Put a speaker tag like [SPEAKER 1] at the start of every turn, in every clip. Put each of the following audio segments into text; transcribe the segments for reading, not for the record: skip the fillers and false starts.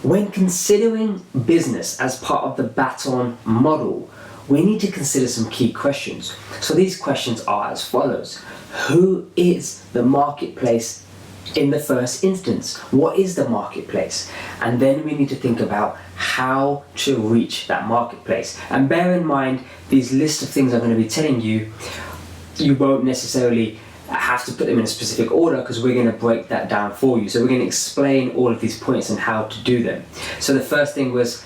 [SPEAKER 1] When considering business as part of the Baton model, we need to consider some key questions. So these questions are as follows. Who is the marketplace in the first instance? What is the marketplace? And then we need to think about how to reach that marketplace. And bear in mind, these list of things I'm going to be telling you, you won't necessarily have to put them in a specific order because we're going to break that down for you. So we're going to explain all of these points and how to do them. So the first thing was,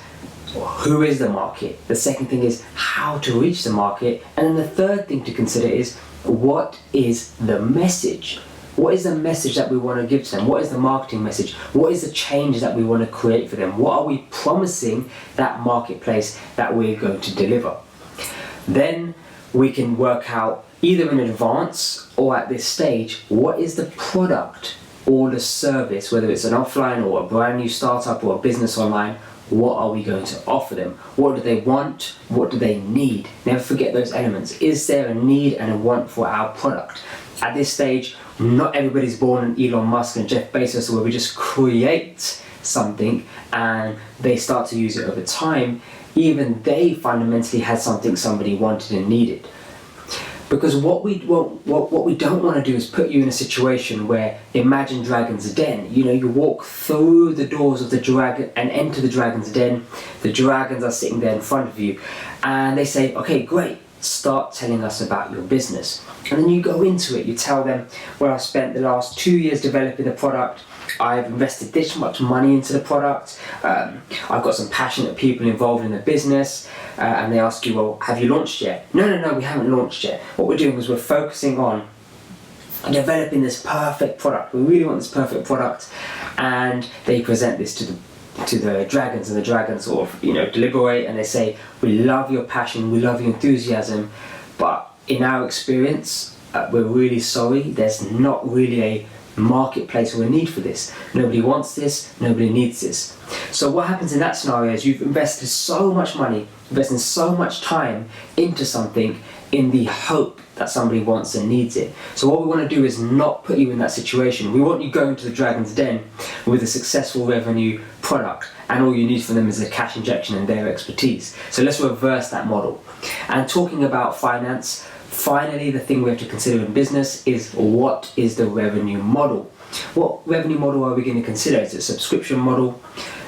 [SPEAKER 1] who is the market? The second thing is how to reach the market. And then the third thing to consider is, what is the message? What is the message that we want to give to them? What is the marketing message? What is the change that we want to create for them? What are we promising that marketplace that we're going to deliver? Then we can work out, either in advance or at this stage, what is the product or the service, whether it's an offline or a brand new startup or a business online, what are we going to offer them? What do they want? What do they need? Never forget those elements. Is there a need and a want for our product? At this stage, not everybody's born an Elon Musk and Jeff Bezos where we just create something and they start to use it over time. Even they fundamentally had something somebody wanted and needed. Because what we don't want to do is put you in a situation where, imagine Dragon's Den. You know, you walk through the doors of the dragon and enter the Dragon's Den. The dragons are sitting there in front of you and they say, okay, great, start telling us about your business. And then you go into it, you tell them, well, I've spent the last 2 years developing the product. I've invested this much money into the product. I've got some passionate people involved in the business. And they ask you, well, have you launched yet? No, we haven't launched yet. What we're doing is we're focusing on developing this perfect product. We really want this perfect product. And they present this to the dragons, and the dragons sort of, deliberate, and they say, we love your passion, we love your enthusiasm, but in our experience, we're really sorry, there's not really a marketplace or a need for this. Nobody wants this, nobody needs this. So what happens in that scenario is you've invested so much money, invested so much time into something in the hope that somebody wants and needs it. So what we want to do is not put you in that situation. We want you going to the Dragon's Den with a successful revenue product, and all you need from them is a cash injection and their expertise. So let's reverse that model. And talking about finance, finally, the thing we have to consider in business is, what is the revenue model? What revenue model are we going to consider? Is it a subscription model?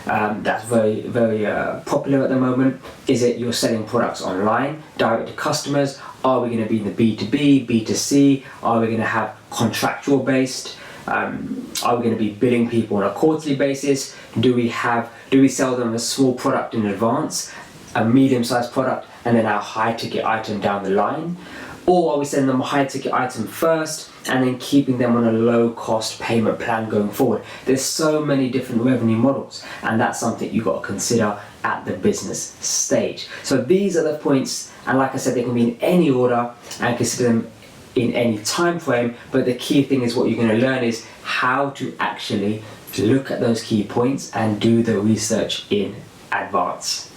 [SPEAKER 1] That's very, very popular at the moment. Is it you're selling products online, direct to customers? Are we going to be in the B2B, B2C? Are we going to have contractual based? Are we going to be billing people on a quarterly basis? Do we sell them a small product in advance, a medium-sized product, and then our high-ticket item down the line? Or are we sending them a high-ticket item first and then keeping them on a low-cost payment plan going forward? There's so many different revenue models, and that's something you've got to consider at the business stage. So these are the points, and like I said, they can be in any order and consider them in any time frame, but the key thing is what you're going to learn is how to actually look at those key points and do the research in advance.